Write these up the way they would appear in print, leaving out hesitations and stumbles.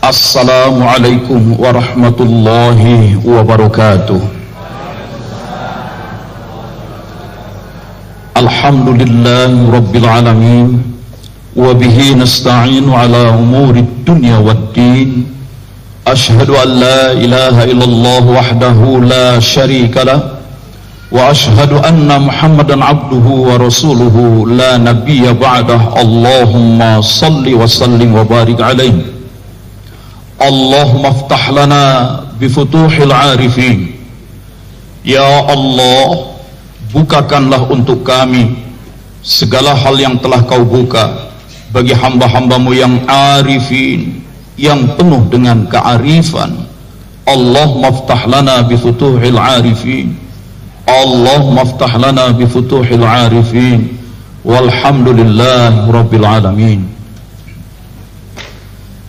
Assalamualaikum warahmatullahi wabarakatuh. Alhamdulillahi rabbil alamin, wa bihi nasta'inu ala umuri dunya waddin. Ashhadu an la ilaha illallah wahdahu la syarika lah, wa ashhadu anna Muhammadan abduhu wa rasuluhu la nabiyya ba'dah. Allahumma salli wa sallim wa barik alaihi. Allahumma aftah lana bifutuhil arifin. Ya Allah, bukakanlah untuk kami segala hal yang telah kau buka bagi hamba-hambamu yang arifin, yang penuh dengan kearifan. Allahumma aftah lana bifutuhil arifin. Allahumma aftah lana bifutuhil arifin. Walhamdulillahi rabbil alamin.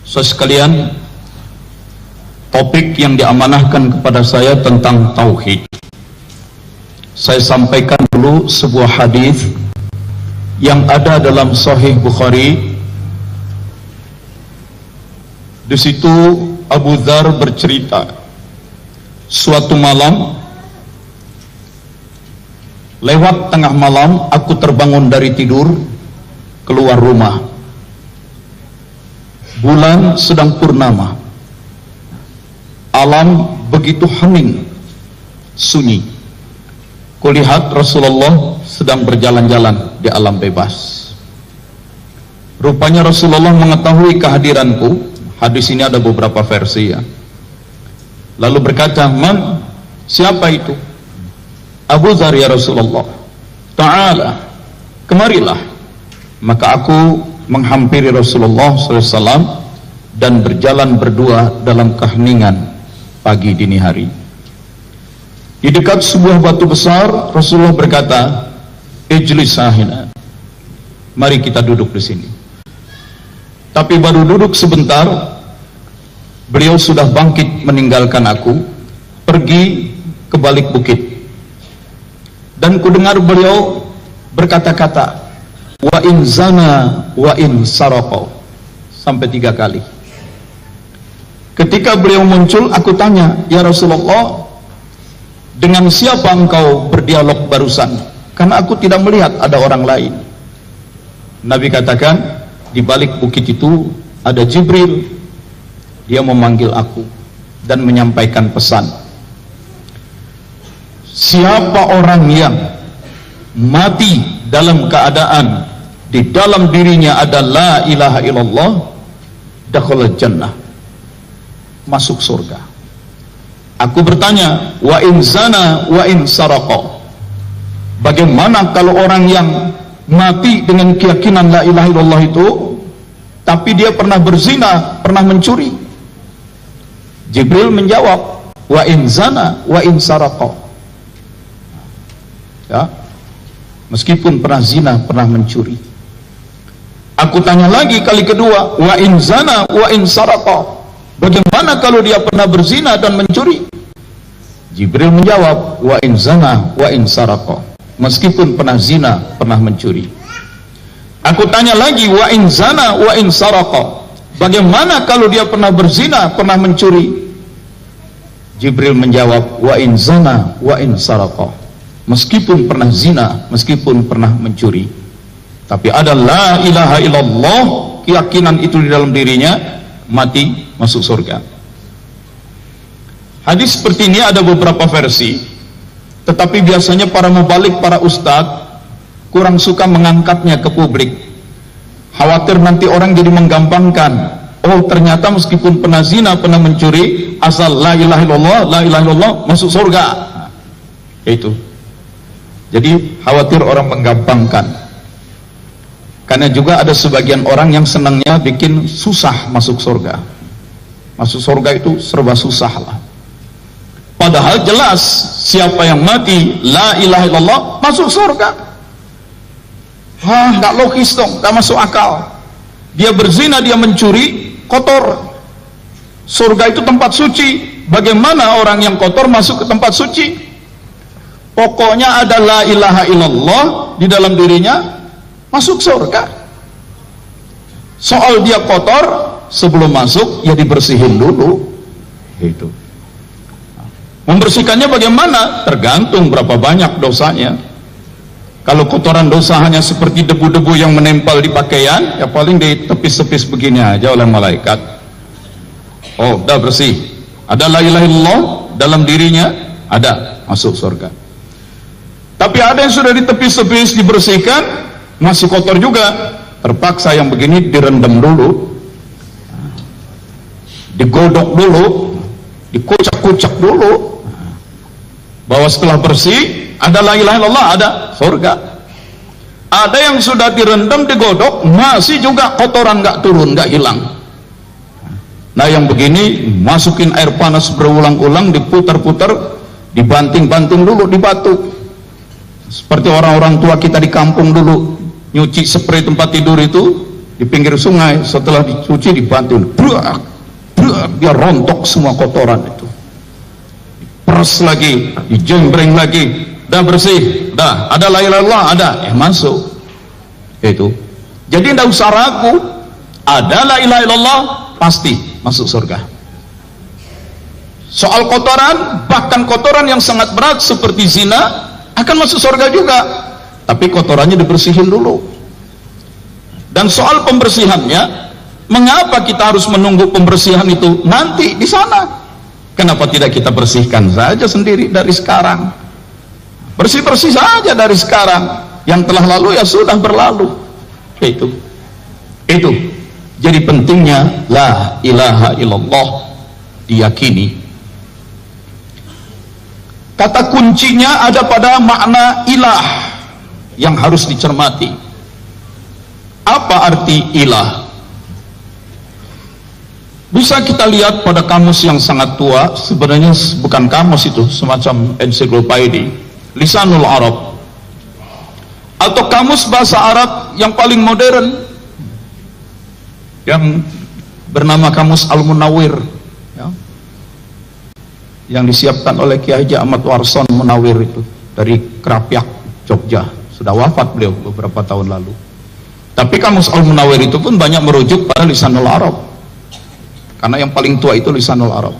Saudara sekalian, topik yang diamanahkan kepada saya tentang tauhid. Saya sampaikan dulu sebuah hadis yang ada dalam Sahih Bukhari. Di situ Abu Dzar bercerita, suatu malam, lewat tengah malam, aku terbangun dari tidur, keluar rumah. Bulan sedang purnama. Alam begitu hening, sunyi. Kulihat Rasulullah sedang berjalan-jalan di alam bebas. Rupanya Rasulullah mengetahui kehadiranku. Hadis ini ada beberapa versi ya. Lalu berkata, "Man, siapa itu?" "Abu Dzar ya Rasulullah." "Ta'ala, kemarilah." Maka aku menghampiri Rasulullah SAW dan berjalan berdua dalam keheningan pagi dini hari. Di dekat sebuah batu besar, Rasulullah berkata, "Ijlis sahina." Mari kita duduk di sini. Tapi baru duduk sebentar, beliau sudah bangkit meninggalkan aku, pergi ke balik bukit. Dan kudengar beliau berkata-kata, "Wa in zana wa in sarqa," sampai 3 kali. Ketika beliau muncul, aku tanya, "Ya Rasulullah, dengan siapa engkau berdialog barusan? Karena aku tidak melihat ada orang lain." Nabi katakan, di balik bukit itu ada Jibril. Dia memanggil aku dan menyampaikan pesan. Siapa orang yang mati dalam keadaan di dalam dirinya ada la ilaha illallah, dakhala jannah, masuk surga. Aku bertanya, wa in zana wa in saraqa, bagaimana kalau orang yang mati dengan keyakinan la ilaha illallah itu, tapi dia pernah berzina, pernah mencuri? Jibril menjawab, wa in zana wa in saraqa, ya, meskipun pernah zina, pernah mencuri. Aku tanya lagi kali kedua, wa in zana wa in saraqa, bagaimana kalau dia pernah berzina dan mencuri? Jibril menjawab, wa in zana wa in saraqa, meskipun pernah zina, pernah mencuri. Aku tanya lagi, wa in zana wa in saraqa, bagaimana kalau dia pernah berzina, pernah mencuri? Jibril menjawab, wa in zana wa in saraqa, meskipun pernah zina, meskipun pernah mencuri, tapi ada la ilaha illallah, keyakinan itu di dalam dirinya, mati masuk surga. Hadis seperti ini ada beberapa versi, tetapi biasanya para mubalik, para ustadz kurang suka mengangkatnya ke publik, khawatir nanti orang jadi menggampangkan. Oh, ternyata meskipun pernah zina, pernah mencuri, asal la ilaha illallah masuk surga. Itu jadi khawatir orang menggampangkan. Karena juga ada sebagian orang yang senangnya bikin susah masuk surga. Masuk surga itu serba susah lah. Padahal jelas siapa yang mati la ilaha illallah masuk surga. Nggak logis dong, nggak masuk akal. Dia berzina, dia mencuri, kotor. Surga itu tempat suci. Bagaimana orang yang kotor masuk ke tempat suci? Pokoknya ada la ilaha illallah di dalam dirinya, masuk surga. Soal dia kotor, sebelum masuk ya dibersihin dulu. Itu. Membersihkannya bagaimana? Tergantung berapa banyak dosanya. Kalau kotoran dosa hanya seperti debu-debu yang menempel di pakaian, ya paling ditepis-tepis begini aja oleh malaikat. Oh, udah bersih. Ada la ilaha illallah dalam dirinya, ada, masuk surga. Tapi ada yang sudah ditepis-tepis, dibersihkan, masih kotor juga. Terpaksa yang begini direndam dulu, digodok dulu, dikucak-kucak dulu, bahwa setelah bersih ada la ilaha illallah, ada surga. Ada yang sudah direndam, digodok, masih juga kotoran nggak turun, nggak hilang. Nah yang begini masukin air panas berulang-ulang, diputar-putar, dibanting-banting dulu di batu, seperti orang-orang tua kita di kampung dulu nyuci spray tempat tidur itu di pinggir sungai, setelah dicuci dibanting, brak, brak, dia rontok semua kotoran itu, peres lagi, dijembreng lagi, dah bersih, dah ada la ilaha illallah, ada, masuk. Itu jadi tidak usah ragu, ada la ilaha illallah pasti masuk surga. Soal kotoran, bahkan kotoran yang sangat berat seperti zina akan masuk surga juga, tapi kotorannya dibersihin dulu. Dan soal pembersihannya, mengapa kita harus menunggu pembersihan itu nanti di sana? Kenapa tidak kita bersihkan saja sendiri dari sekarang? Bersih-bersih saja dari sekarang. Yang telah lalu ya sudah berlalu. Itu jadi pentingnya la ilaha illallah diyakini. Kata kuncinya ada pada makna ilah yang harus dicermati. Apa arti ilah? Bisa kita lihat pada kamus yang sangat tua, sebenarnya bukan kamus itu, semacam ensiklopedia, Lisanul Arab, atau kamus bahasa Arab yang paling modern, yang bernama Kamus Al-Munawwir, ya, yang disiapkan oleh Kiai Haji Ahmad Warson Munawwir itu dari Krapyak, Jogja. Sudah wafat beliau beberapa tahun lalu. Tapi Kamus Al-Munawwir itu pun banyak merujuk pada Lisanul Arab, karena yang paling tua itu Lisanul Arab.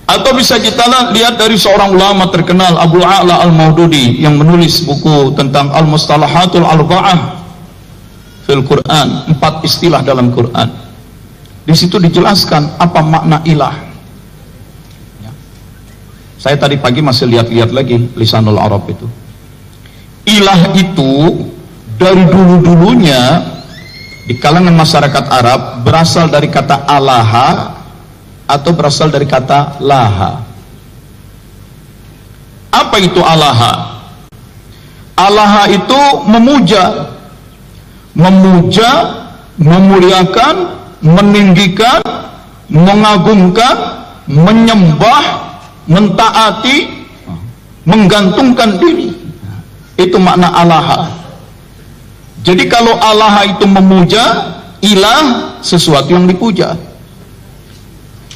Atau bisa kita lihat dari seorang ulama terkenal, Abu A'la Al-Maududi, yang menulis buku tentang Al-Mustalahatul Arba'ah fil Quran, 4 istilah dalam Quran. Di situ dijelaskan apa makna ilah. Ya. Saya tadi pagi masih lihat-lihat lagi Lisanul Arab itu. Ilah itu dari dulu-dulunya di kalangan masyarakat Arab berasal dari kata alaha atau berasal dari kata laha. Apa itu alaha? Alaha itu memuja, memuliakan, meninggikan, mengagungkan, menyembah, mentaati, menggantungkan diri. Itu makna alaha. Jadi kalau alaha itu memuja, ilah sesuatu yang dipuja.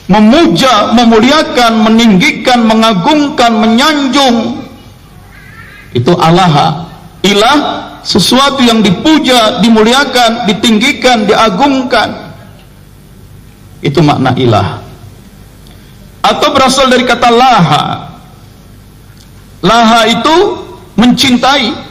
Memuja, memuliakan, meninggikan, mengagungkan, menyanjung, itu alaha. Ilah sesuatu yang dipuja, dimuliakan, ditinggikan, diagungkan. Itu makna ilah. Atau berasal dari kata laha. Laha itu mencintai.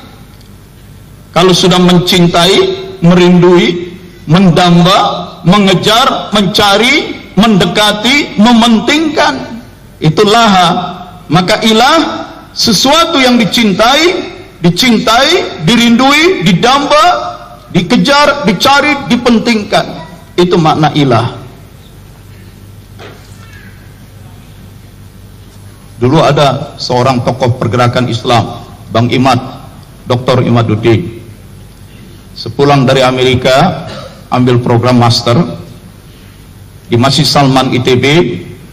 Kalau sudah mencintai, merindui, mendamba, mengejar, mencari, mendekati, mementingkan, itu laha. Maka ilah sesuatu yang dicintai, dirindui, didamba, dikejar, dicari, dipentingkan. Itu makna ilah. Dulu ada seorang tokoh pergerakan Islam, Bang Imad, Dr. Imaduddin. Sepulang dari Amerika, ambil program master di Masjid Salman ITB,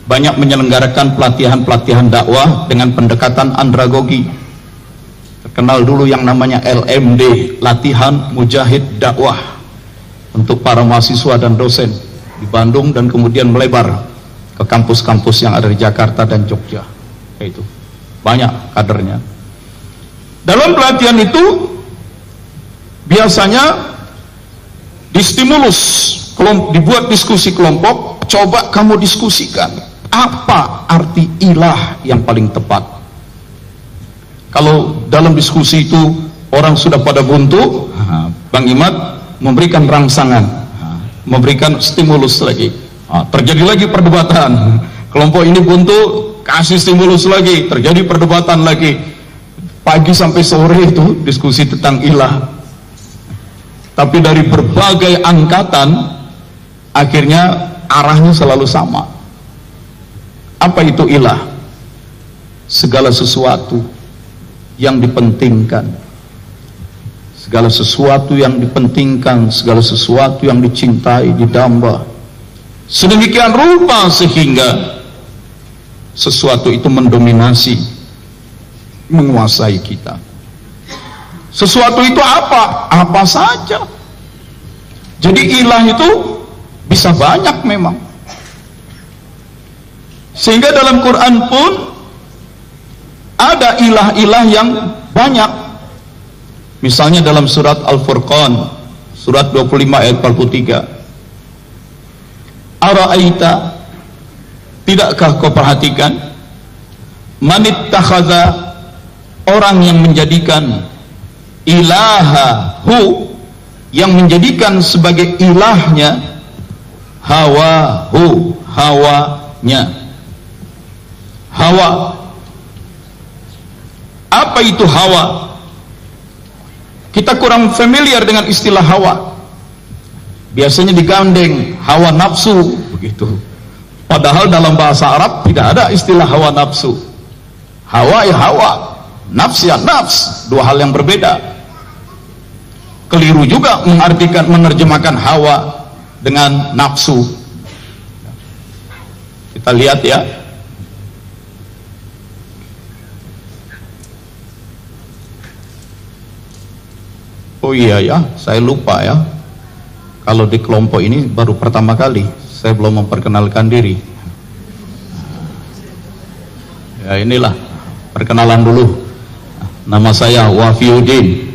banyak menyelenggarakan pelatihan-pelatihan dakwah dengan pendekatan andragogi. Terkenal dulu yang namanya LMD, latihan mujahid dakwah, untuk para mahasiswa dan dosen di Bandung, dan kemudian melebar ke kampus-kampus yang ada di Jakarta dan Jogja. Itu banyak kadernya. Dalam pelatihan itu biasanya distimulus dibuat diskusi kelompok, coba kamu diskusikan apa arti ilah yang paling tepat. Kalau dalam diskusi itu orang sudah pada buntu, Bang Imad memberikan rangsangan, memberikan stimulus lagi, terjadi lagi perdebatan. Kelompok ini buntu, kasih stimulus lagi, terjadi perdebatan lagi, pagi sampai sore itu diskusi tentang ilah. Tapi dari berbagai angkatan akhirnya arahnya selalu sama. Apa itu ilah? Segala sesuatu yang dipentingkan, segala sesuatu yang dipentingkan, segala sesuatu yang dicintai, didamba sedemikian rupa sehingga sesuatu itu mendominasi, menguasai kita. Sesuatu itu apa? Apa saja. Jadi ilah itu bisa banyak memang. Sehingga dalam Quran pun ada ilah-ilah yang banyak. Misalnya dalam surat Al-Furqan, surat 25 ayat 43. Ara'aita, tidakkah kau perhatikan, manittakhadha, orang yang menjadikan ilahahu, yang menjadikan sebagai ilahnya hawahu, hawanya. Hawa, apa itu hawa? Kita kurang familiar dengan istilah hawa. Biasanya digandeng hawa nafsu begitu. Padahal dalam bahasa Arab tidak ada istilah hawa nafsu. Hawa ya hawa, nafs ya nafs, dua hal yang berbeda. Keliru juga menerjemahkan hawa dengan nafsu. Kita lihat ya. Oh iya ya, saya lupa ya. Kalau di kelompok ini baru pertama kali, saya belum memperkenalkan diri. Ya inilah, perkenalan dulu. Nama saya Wafiuddin.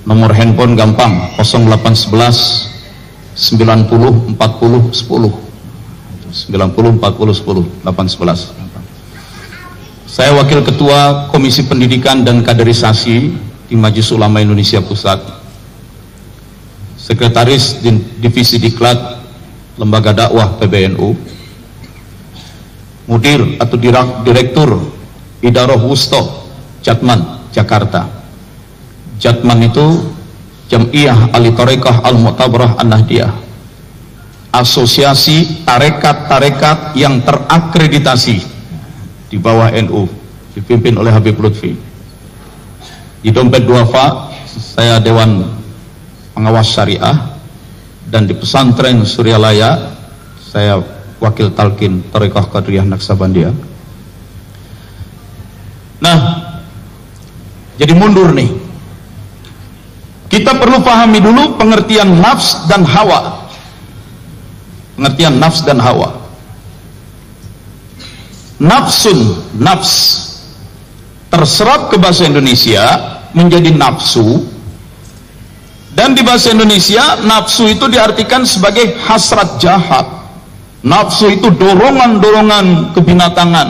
Nomor handphone gampang, 0811 90 40 10. 90 40 10 811. Saya wakil ketua Komisi Pendidikan dan Kaderisasi di Majelis Ulama Indonesia Pusat, Sekretaris Divisi Diklat Lembaga Dakwah PBNU, Mudir atau Direktur Idarah Wusto Jatman Jakarta. Jatman itu Jam'iyah Ali Tarekah Al-Mu'tabarah An-Nahdiyah, asosiasi tarekat-tarekat yang terakreditasi di bawah NU, dipimpin oleh Habib Lutfi. Di Dompet Duafa saya Dewan Pengawas Syariah, dan di Pesantren Suryalaya saya Wakil Talqin Thariqah Qadiriyah Naqsabandiyah. Nah, jadi mundur nih. Kita perlu pahami dulu pengertian nafs dan hawa. Pengertian nafs dan hawa. Nafsun, nafs, terserap ke bahasa Indonesia menjadi nafsu, dan di bahasa Indonesia nafsu itu diartikan sebagai hasrat jahat. Nafsu itu dorongan-dorongan kebinatangan,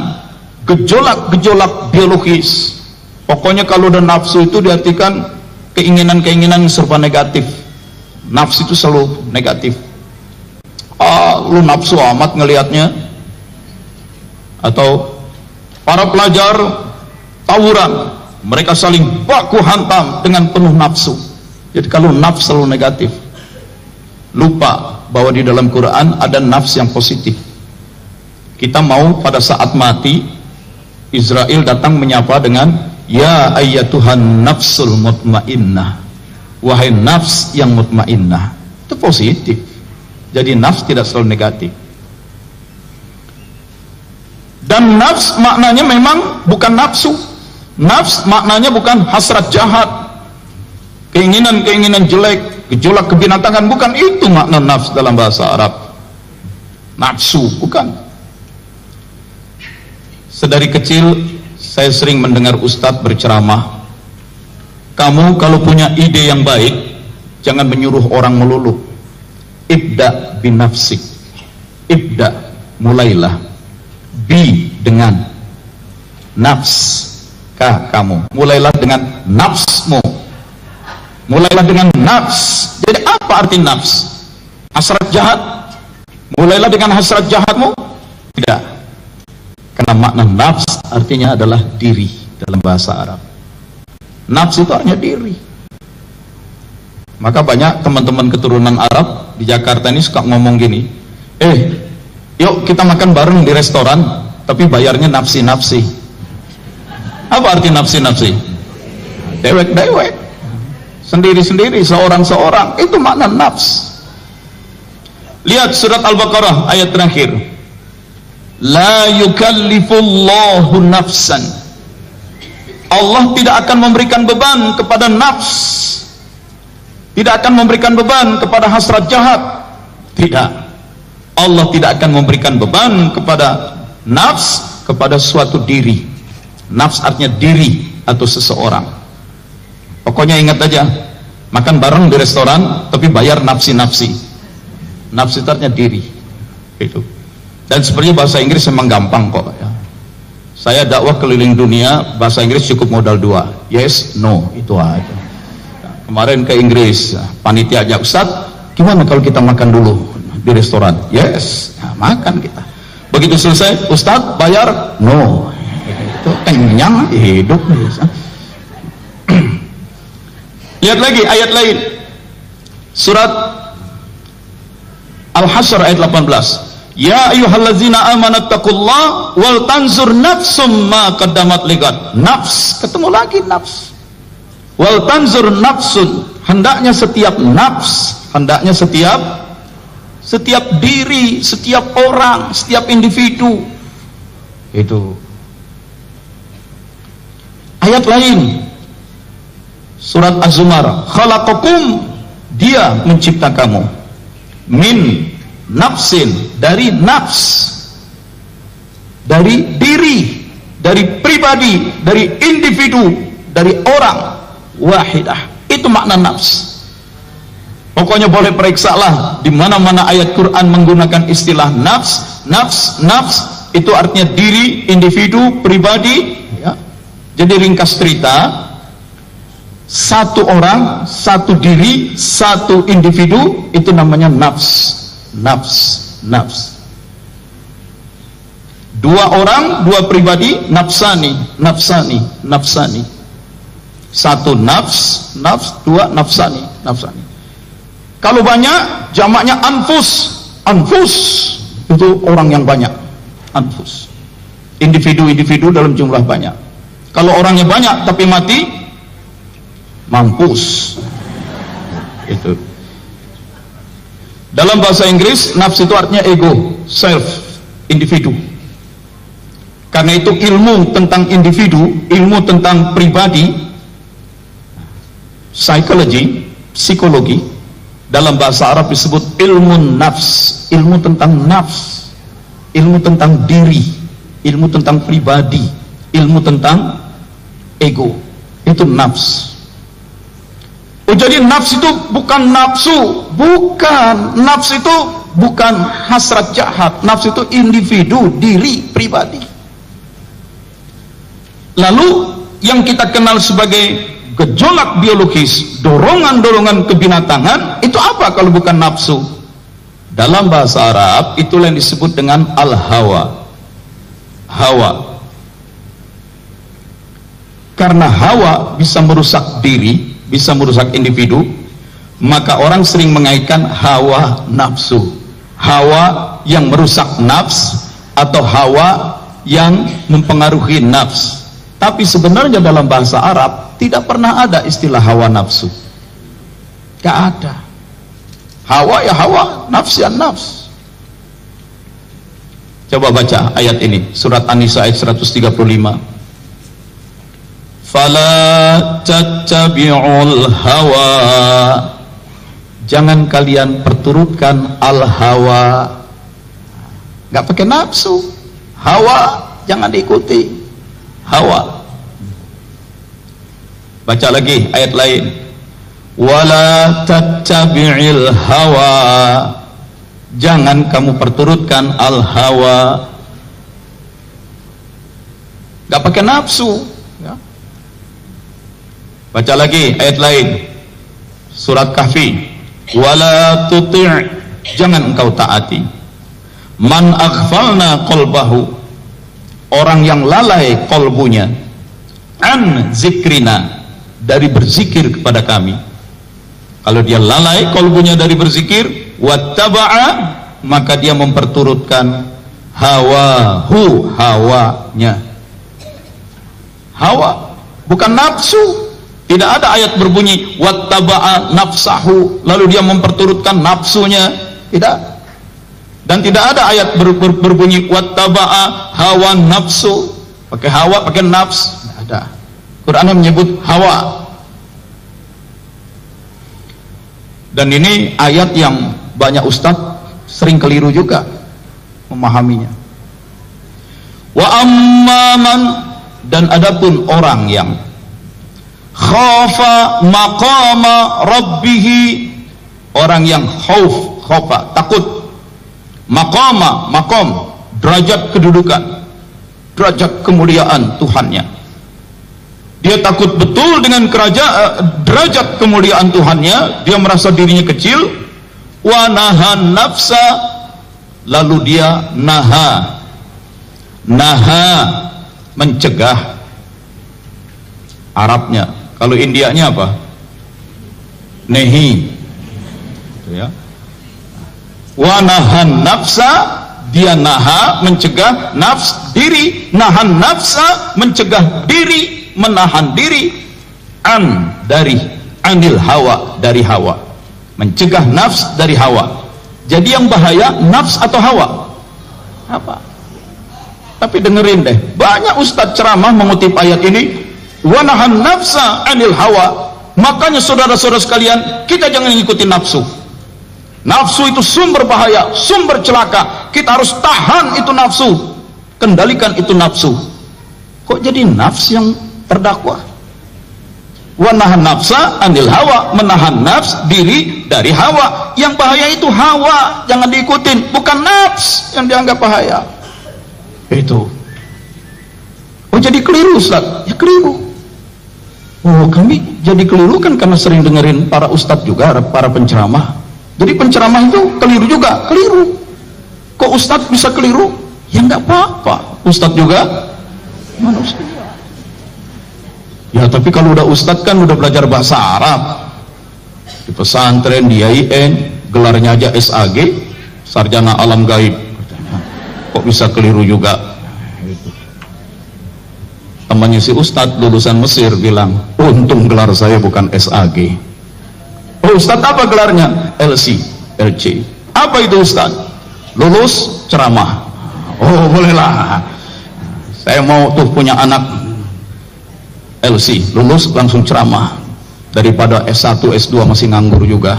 gejolak-gejolak biologis. Pokoknya kalau ada nafsu itu diartikan keinginan-keinginan serba negatif. Nafsu itu selalu negatif. Lu nafsu amat ngelihatnya. Atau para pelajar tawuran, mereka saling baku hantam dengan penuh nafsu. Jadi kalau nafs selalu negatif, lupa bahwa di dalam Quran ada nafs yang positif. Kita mau pada saat mati, Israel datang menyapa dengan ya ayyatuhan nafsul mutmainnah, wahai nafs yang mutmainnah. Itu positif. Jadi nafs tidak selalu negatif. Dan nafs maknanya memang bukan nafsu. Nafs maknanya bukan hasrat jahat, keinginan-keinginan jelek, gejolak kebinatangan. Bukan itu makna nafs dalam bahasa Arab. Nafsu, bukan. Sedari kecil saya sering mendengar ustadz berceramah, kamu kalau punya ide yang baik, jangan menyuruh orang melulu. ibda binafsik. Ibda, mulailah. Bi, dengan. Nafs, kamu. Mulailah dengan nafsmu. Mulailah dengan nafs. Jadi apa arti nafs? Hasrat jahat? Mulailah dengan hasrat jahatmu? Tidak. Karena makna nafs artinya adalah diri dalam bahasa Arab. Nafs itu artinya diri. Maka banyak teman-teman keturunan Arab di Jakarta ini suka ngomong gini, yuk kita makan bareng di restoran, tapi bayarnya nafsi-nafsi. Apa arti nafsi-nafsi? Dewek-dewek, sendiri-sendiri, seorang-seorang. Itu makna nafs. Lihat surat Al-Baqarah ayat terakhir. La yukallifullahu nafsan. Allah tidak akan memberikan beban kepada nafs, tidak akan memberikan beban kepada hasrat jahat. Tidak. Allah tidak akan memberikan beban kepada nafs, kepada suatu diri. Nafs artinya diri atau seseorang. Pokoknya ingat aja, makan bareng di restoran tapi bayar nafsi-nafsi. Nafsi itu artinya diri. Itu. Dan sebenarnya bahasa Inggris memang gampang kok ya. Saya dakwah keliling dunia, bahasa Inggris cukup modal 2, yes, no, itu aja. Nah, kemarin ke Inggris, panitianya, Ustadz, gimana kalau kita makan dulu di restoran? Yes, nah, makan kita. Begitu selesai, Ustadz bayar? No. Itu kenyang hidup. Lihat lagi ayat lain, surat Al-Hasyr ayat 18. Ya ayyuhallazina amanattaqullaha wal tanzur nafsum ma qaddamat ligad. Nafs, ketemu lagi nafs. Wal tanzur nafsun, hendaknya setiap nafs, hendaknya setiap diri, setiap orang, setiap individu. Itu. Ayat lain, surat Az-Zumar, khalaqakum, dia mencipta kamu, min nafsin, dari nafs, dari diri, dari pribadi, dari individu, dari orang, wahidah. Itu makna nafs. Pokoknya boleh periksalah di mana-mana ayat Quran menggunakan istilah nafs. Nafs itu artinya diri, individu, pribadi ya. Jadi ringkas cerita, satu orang, satu diri, satu individu, itu namanya nafs. Nafs. Dua orang, dua pribadi, nafsani. Satu nafs, dua nafsani. Kalau banyak, jamaknya anfus. Itu orang yang banyak. Anfus. Individu dalam jumlah banyak. Kalau orangnya banyak tapi mati, mampus. Itu. Dalam bahasa Inggris, nafs itu artinya ego, self, individu. Karena itu ilmu tentang individu, ilmu tentang pribadi, psikologi, dalam bahasa Arab disebut ilmu nafs, ilmu tentang nafs, ilmu tentang diri, ilmu tentang pribadi, ilmu tentang ego. Itu nafs. Oh, jadi nafs itu bukan nafsu, bukan. Nafs itu bukan hasrat jahat. Nafs itu individu, diri, pribadi. Lalu yang kita kenal sebagai gejolak biologis, dorongan-dorongan kebinatangan, itu apa kalau bukan nafsu? Dalam bahasa Arab itulah yang disebut dengan al-hawa. Hawa. Karena hawa bisa merusak diri, bisa merusak individu, maka orang sering mengaitkan hawa nafsu, hawa yang merusak nafs atau hawa yang mempengaruhi nafs. Tapi sebenarnya dalam bahasa Arab tidak pernah ada istilah hawa nafsu, gak ada. Hawa ya hawa, nafs ya nafs. Coba baca ayat ini, surat An-Nisa ayat 135. Fala tattabi'ul hawa, jangan kalian perturutkan al-hawa. Gak pakai nafsu, hawa jangan diikuti, hawa. Baca lagi ayat lain, wala tattabi'il hawa, jangan kamu perturutkan al-hawa. Gak pakai nafsu ya. Baca lagi ayat lain, surat Kahfi, wala tuti', jangan engkau taati, man aghfalna qalbahu, orang yang lalai kolbunya, an zikrina, dari berzikir kepada kami. Kalau dia lalai kolbunya dari berzikir, wattaba'a, maka dia memperturutkan hawahu, hawanya. Hawa, bukan nafsu. Tidak ada ayat berbunyi wattaba'a nafsahu, lalu dia memperturutkan nafsunya. Tidak. Dan tidak ada ayat berbunyi wattaba'a hawa nafsu, pakai hawa, pakai nafs. Tidak ada. Quran menyebut hawa. Dan ini ayat yang banyak ustadz sering keliru juga memahaminya. Wa amman, dan adapun orang yang khafa maqama rabbih, orang yang khafa, takut, maqama, maqam, derajat kedudukan, derajat kemuliaan Tuhannya, dia takut betul dengan derajat kemuliaan Tuhannya, dia merasa dirinya kecil. Wa nahan nafsa, lalu dia naha, mencegah. Arabnya, kalau Indianya apa? Nehi ya. Wa nahan nafsa, dia naha, mencegah, nafs, diri, nahan nafsa, mencegah diri, menahan diri, an, dari, anil hawa, dari hawa, mencegah nafs dari hawa. Jadi yang bahaya nafs atau hawa? Apa? Tapi dengerin deh, banyak ustadz ceramah mengutip ayat ini, wa nahan nafsa anil hawa. Makanya saudara-saudara sekalian, kita jangan ikuti nafsu. Nafsu itu sumber bahaya, sumber celaka. Kita harus tahan itu nafsu, kendalikan itu nafsu. Kok jadi nafs yang terdakwa? Wa nahan nafsa anil hawa, menahan nafs, diri dari hawa. Yang bahaya itu hawa, jangan diikutin, bukan nafs yang dianggap bahaya. Itu. Oh jadi keliru Ustaz? Ya keliru. Oh kami jadi keliru kan karena sering dengerin para ustadz juga, para penceramah. Jadi penceramah itu keliru juga, keliru. Kok ustadz bisa keliru? Ya nggak apa-apa, ustadz juga manusia. Ya tapi kalau udah ustadz kan udah belajar bahasa Arab, di pesantren, di IAIN, gelarnya aja SAG, sarjana alam gaib. Kok bisa keliru juga? Temannya si ustadz lulusan Mesir bilang, untung gelar saya bukan SAG. Oh ustadz apa gelarnya? LC, LC. Apa itu ustadz? Lulus ceramah. Oh bolehlah, saya mau tuh punya anak LC, lulus langsung ceramah, daripada S1, S2 masih nganggur juga.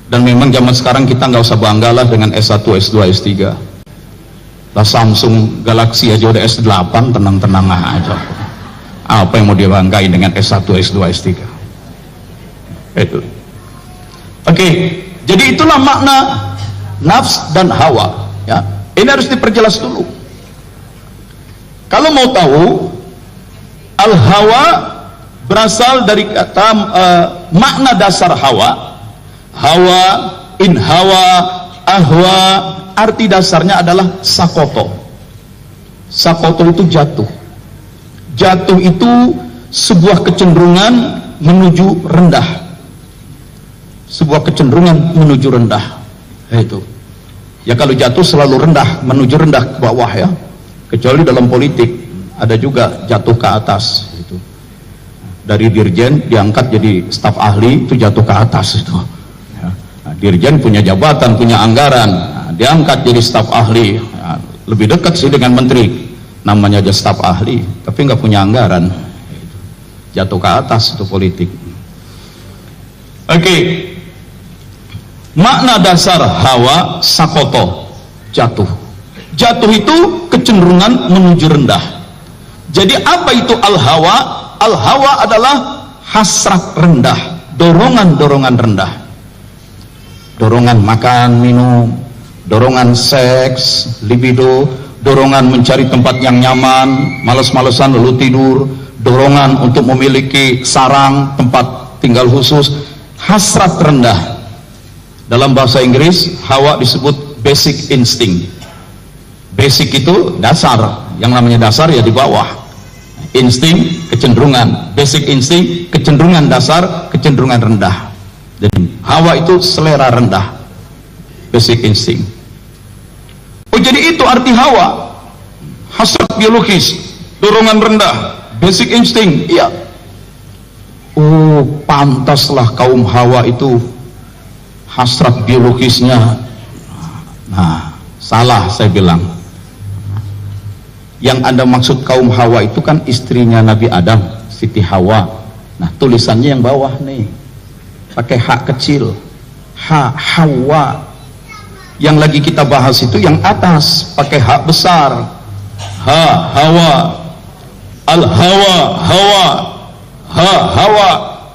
Dan memang zaman sekarang kita nggak usah banggalah dengan S1, S2, S3 lah. Samsung Galaxy aja udah S8, tenang-tenang aja. Apa yang mau dia banggain dengan S1, S2, S3? Itu. Oke, jadi itulah makna nafs dan hawa ya. Ini harus diperjelas dulu. Kalau mau tahu, al-hawa berasal dari kata makna dasar hawa. Hawa, in hawa, ahwa, arti dasarnya adalah sakoto. Sakoto itu jatuh. Jatuh itu sebuah kecenderungan menuju rendah. Sebuah kecenderungan menuju rendah. Itu. Ya kalau jatuh selalu rendah, menuju rendah ke bawah ya. Kecuali dalam politik ada juga jatuh ke atas. Itu. Dari dirjen diangkat jadi staf ahli, itu jatuh ke atas itu. Ya. Nah, dirjen punya jabatan, punya anggaran. Diangkat jadi staf ahli, ya, lebih dekat sih dengan menteri, namanya aja staf ahli, tapi nggak punya anggaran, jatuh ke atas itu politik. Oke, makna dasar hawa sakoto, jatuh. Jatuh itu kecenderungan menuju rendah. Jadi apa itu al-hawa? Al-hawa adalah hasrat rendah, dorongan-dorongan rendah. dorongan makan, minum, dorongan seks, libido, dorongan mencari tempat yang nyaman, malas-malasan lalu tidur, dorongan untuk memiliki sarang, tempat tinggal khusus, hasrat rendah. Dalam bahasa Inggris, Hawa disebut basic instinct. Basic itu dasar, yang namanya dasar ya di bawah. Insting, kecenderungan. Basic instinct, kecenderungan dasar, kecenderungan rendah. Jadi Hawa itu selera rendah, basic instinct. Oh, jadi itu arti Hawa, hasrat biologis, dorongan rendah, basic instinct. Iya. Oh, pantaslah kaum Hawa itu hasrat biologisnya. Nah, salah saya bilang. Yang Anda maksud kaum Hawa itu kan istrinya Nabi Adam, Siti Hawa. Nah, tulisannya yang bawah nih, pakai hak kecil, Hawa. Yang lagi kita bahas itu yang atas, pakai hak besar, Hawa. Al-Hawa, Hawa,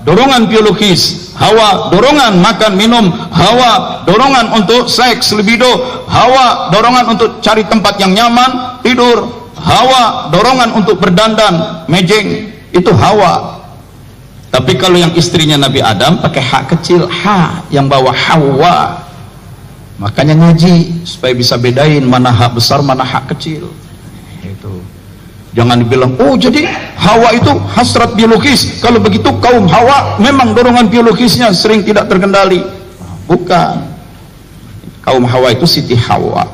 dorongan biologis. Hawa, dorongan makan minum. Hawa, dorongan untuk seks, libido. Hawa, dorongan untuk cari tempat yang nyaman, tidur. Hawa, dorongan untuk berdandan, mejeng. Itu Hawa. Tapi kalau yang istrinya Nabi Adam pakai hak kecil, yang bawah Hawa. Makanya ngaji supaya bisa bedain mana hak besar, mana hak kecil. Itu. Jangan dibilang, oh jadi Hawa itu hasrat biologis. Kalau begitu kaum Hawa memang dorongan biologisnya sering tidak terkendali. Bukan. Kaum Hawa itu Siti Hawa.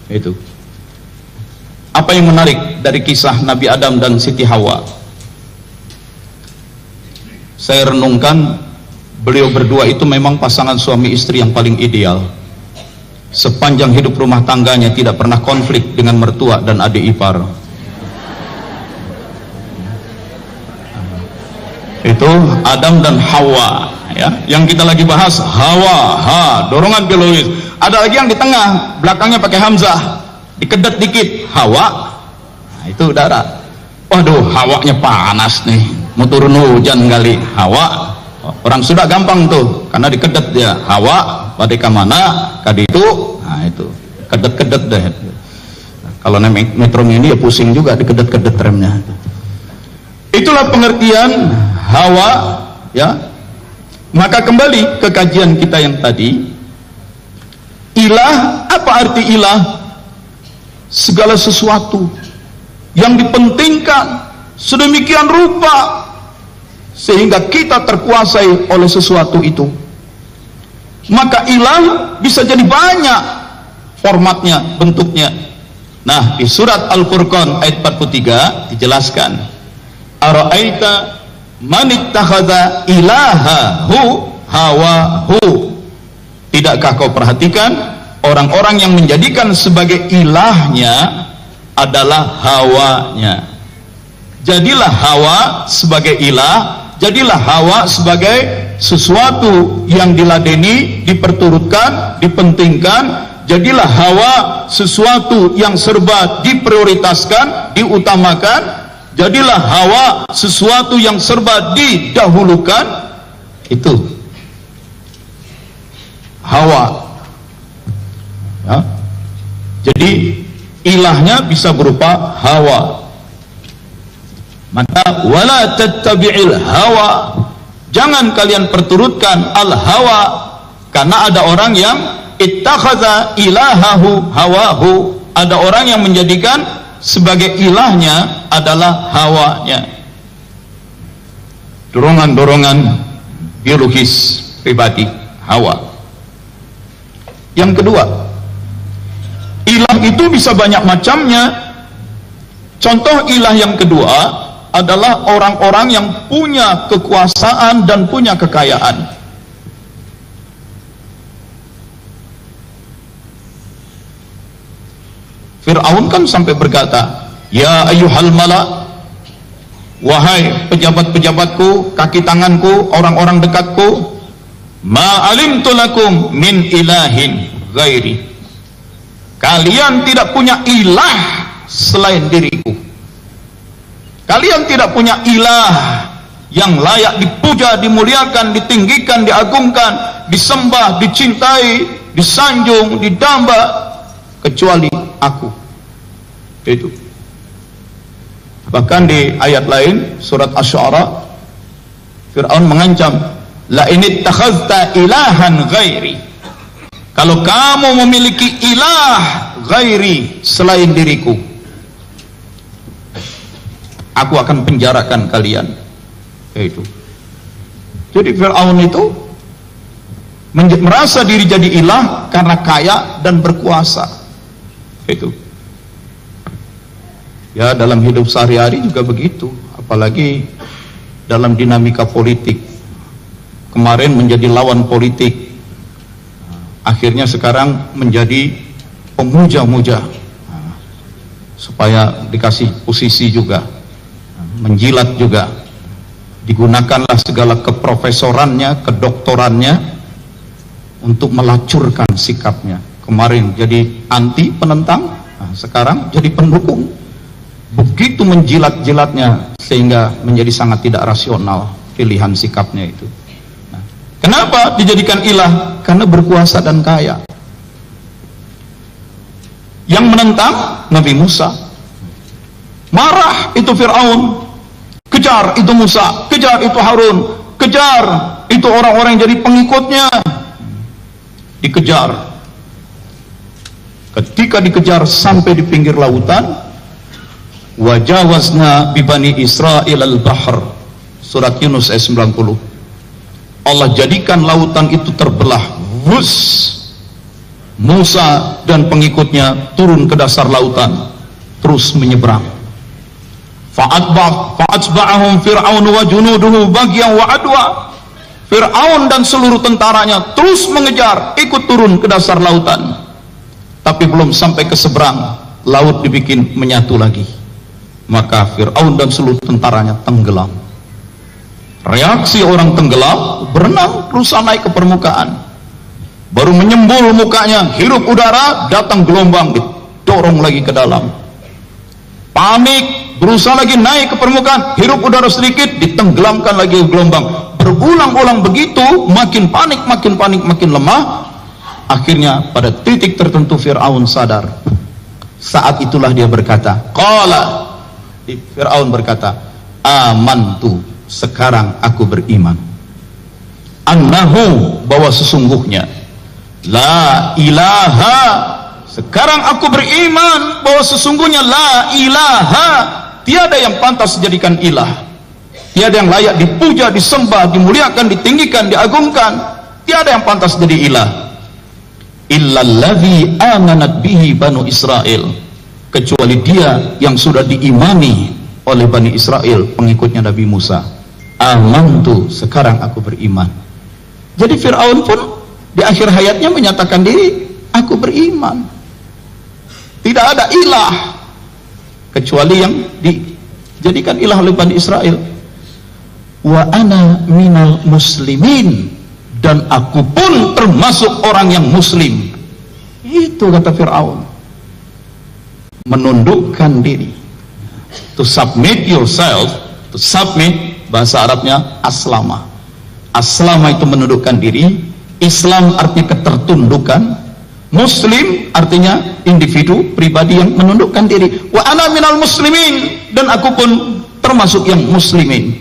Itu. Apa yang menarik dari kisah Nabi Adam dan Siti Hawa? Saya renungkan, beliau berdua itu memang pasangan suami istri yang paling ideal. Sepanjang hidup rumah tangganya tidak pernah konflik dengan mertua dan adik ipar. Itu Adam dan Hawa, ya. Yang kita lagi bahas Hawa, dorongan biologis. Ada lagi yang di tengah, belakangnya pakai hamzah, dikedet dikit, Hawa. Nah, itu udara. Waduh, hawanya panas nih, mau turun hujan kali. Hawa, orang sudah gampang tuh, karena dikedet dia. Hawa, pada ke mana? Kadi itu, nah itu kedet-kedet deh. Kalau naik metro mini ya pusing juga, dikedet-kedet remnya. Itulah pengertian Hawa, ya. Maka kembali ke kajian kita yang tadi, ilah, apa arti ilah? Segala sesuatu yang dipentingkan sedemikian rupa sehingga kita terkuasai oleh sesuatu itu. Maka ilah bisa jadi banyak formatnya, bentuknya. Nah, di surat Al-Furqan ayat 43 dijelaskan, ara'aita man ittakhadha ilahahu hawahu. Tidakkah kau perhatikan orang-orang yang menjadikan sebagai ilahnya adalah hawanya. Jadilah Hawa sebagai ilah, jadilah Hawa sebagai sesuatu yang diladeni, diperturutkan, dipentingkan. Jadilah Hawa sesuatu yang serba diprioritaskan, diutamakan. Jadilah Hawa sesuatu yang serba didahulukan. Itu Hawa, ya. Jadi ilahnya bisa berupa hawa. Maka wala tattabi'il hawa, jangan kalian perturutkan al hawa, karena ada orang yang ittakhadha ilahahu hawahu, ada orang yang menjadikan sebagai ilahnya adalah hawanya, dorongan-dorongan biologis pribadi, hawa. Yang kedua, ilah itu bisa banyak macamnya. Contoh ilah yang kedua adalah orang-orang yang punya kekuasaan dan punya kekayaan. Fir'aun kan sampai berkata, ya ayyuhal mala, wahai pejabat-pejabatku, kaki tanganku, orang-orang dekatku, ma alimtu lakum min ilahin ghairi, kalian tidak punya ilah selain diriku. Kalian tidak punya ilah yang layak dipuja, dimuliakan, ditinggikan, diagungkan, disembah, dicintai, disanjung, didamba, kecuali aku. Itu. Bahkan di ayat lain surat Asy-Syu'ara, Fir'aun mengancam, la in ittakhadhta ilahan ghairi, kalau kamu memiliki ilah ghairi selain diriku, aku akan penjarakan kalian. Itu. Jadi Fir'aun itu merasa diri jadi ilah karena kaya dan berkuasa. Itu. Ya, dalam hidup sehari-hari juga begitu, apalagi dalam dinamika politik. Kemarin menjadi lawan politik, akhirnya sekarang menjadi pemuja-muja, supaya dikasih posisi juga, menjilat juga. Digunakanlah segala keprofesorannya, kedoktorannya untuk melacurkan sikapnya. Kemarin jadi anti penentang, sekarang jadi pendukung. Begitu menjilat-jilatnya sehingga menjadi sangat tidak rasional pilihan sikapnya itu. Kenapa dijadikan ilah? Karena berkuasa dan kaya. Yang menentang Nabi Musa, marah itu Fir'aun, kejar itu Musa, kejar itu Harun, kejar itu orang-orang yang jadi pengikutnya. Dikejar. Ketika dikejar sampai di pinggir lautan, wajawazna bi bani Israil al-bahr, surat Yunus ayat 90. Allah jadikan lautan itu terbelah. Wus. Musa dan pengikutnya turun ke dasar lautan, terus menyeberang. Fa'atba'ahum Fir'aun wa junuduhu baghyan wa adwa. Fir'aun dan seluruh tentaranya terus mengejar, ikut turun ke dasar lautan. Tapi belum sampai ke seberang, laut dibikin menyatu lagi. Maka Fir'aun dan seluruh tentaranya tenggelam. Reaksi orang tenggelam, berenang, berusaha naik ke permukaan. Baru menyembul mukanya, hirup udara, datang gelombang, didorong lagi ke dalam. Panik, berusaha lagi naik ke permukaan, hirup udara sedikit, ditenggelamkan lagi ke gelombang. Berulang-ulang begitu, makin panik, makin lemah. Akhirnya pada titik tertentu Fir'aun sadar. Saat itulah dia berkata, qala, Fir'aun berkata, amantu, sekarang aku beriman, annahu, bahwa sesungguhnya, la ilaha, sekarang aku beriman bahwa sesungguhnya la ilaha, tiada yang pantas dijadikan ilah, tiada yang layak dipuja, disembah, dimuliakan, ditinggikan, diagungkan, tiada yang pantas jadi ilah, illalladzi amanat bihi banu Israel, kecuali dia yang sudah diimani oleh Bani Israel, pengikutnya Nabi Musa. Amantu, sekarang aku beriman. Jadi Fir'aun pun di akhir hayatnya menyatakan diri, aku beriman, tidak ada ilah kecuali yang dijadikan ilah oleh Bani Israel. Wa ana minal muslimin, dan aku pun termasuk orang yang muslim. Itu kata Fir'aun, menundukkan diri. To submit yourself, to submit, bahasa Arabnya aslama. Aslama itu menundukkan diri. Islam artinya ketertundukan. Muslim artinya individu, pribadi yang menundukkan diri. Wa ana minal muslimin, dan aku pun termasuk yang muslimin,